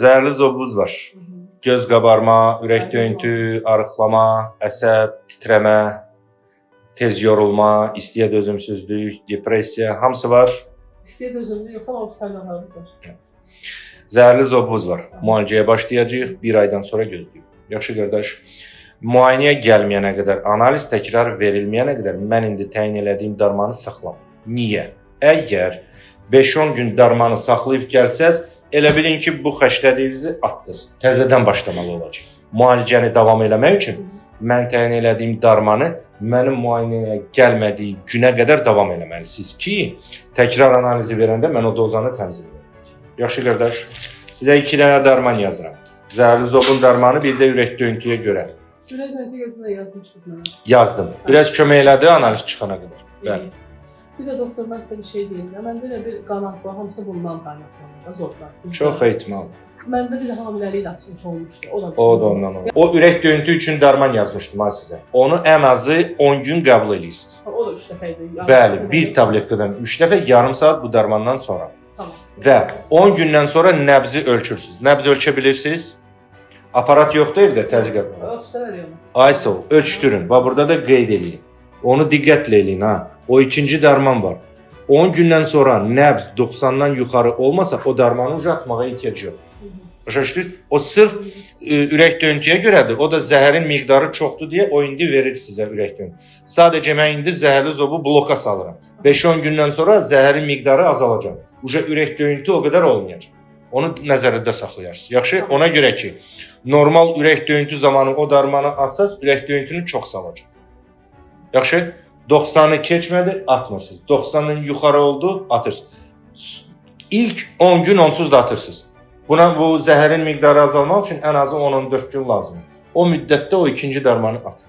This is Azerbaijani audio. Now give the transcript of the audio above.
zəhərli zobuz var. Göz qabarma, ürək döyüntü, arıqlama, əsəb, titrəmə, tez yorulma, istiyə dözümsüzlük, depressiya, hamısı var. İstiyə dözümlü yox, amma sayılarımız var. Zəhərli zobuz var. Müalicəyə başlayacağıq, 1 aydan sonra gözləyib. Yaxşı qardaş, müayinəyə gəlməyənə qədər, analiz təkrar verilməyənə qədər mən indi təyin elədiyim darmanı saxlam. Niyə? Əgər 5-10 gün darmanı saxlayıb gəlsəz, elə bilin ki, bu xəstəliyinizi atdınız. Təzədən başlamalı olacaq. Müalicəni davam eləmək üçün mən təyin elədiyim darmanı mənim müayinəyə gəlmədiyi günə qədər davam eləməlisiniz ki, təkrar analizi verəndə mən o dozanı təmizləyəm. Yaxşı qardaş, sizə 2 dənə darman yazıram. Zəhərli zobun darmanı, bir də ürək döyüntüyə görə. Ürək döyüntü götürməyə yazmışdınız mənə. Yazdım. Biraz kömək elədi analiz çıxana qədər. Bəli. Bir də doktor, mən sizə bir şey deyim. Məndə elə bir qan asılı, hamısı bundan qaynaqlanır da, zoblar. Çox ehtimal. Məndə bir də hamiləlik də açılmış olmuşdu. O da ondan olur. O ürək döyüntü üçün darman yazmışdım ha sizə. Onu ən azı 10 gün qəbul edirsiniz. O da 3 dəfə idi. Bəli, bir tabletkadan 3 dəfə yarım saat bu darmandan sonra. Tamam. Və 10 gündən sonra nəbzi ölçürsüz. Nəbz ölçə bilirsiniz. Aparat yoxdur evdə, təzyiq aparatı. Ölçdülər ya onu. Ay sağ ol, ölçdürün. Bax burada da qeyd eləyin. Onu diqqətlə eləyin ha. O ikinci darman var. 10 gündən sonra nəbz 90-dan yuxarı olmasa o darmanı uzatmağa ehtiyac yox. Başa düşdünüz? O sırf ürək döyüntüyə görədir. O da zəhərin miqdarı çoxdur deyə o indi verir sizə ürək döyüntü. Sadəcə mən indi zəhərli zobu bloka salıram. 5-10 gündən sonra zəhərin miqdarı azalacaq. Uca ürək döyüntü o qədər olmayacaq. Onu nəzərdə saxlayarsınız. Yaxşı? Ona görə ki, normal ürək döyüntü zamanı o darmanı atsaz, ürək döyüntünü çox salacaq. Yaxşı? 90'ı keçmədi, atmırsınız. 90'dan yuxarı oldu, atırsınız. İlk 10 gün onsuz da atırsınız. Buna bu zəhərin miqdarı azalmaq üçün ən azı 10-14 gün lazımdır. O müddətdə o ikinci darmanı atın.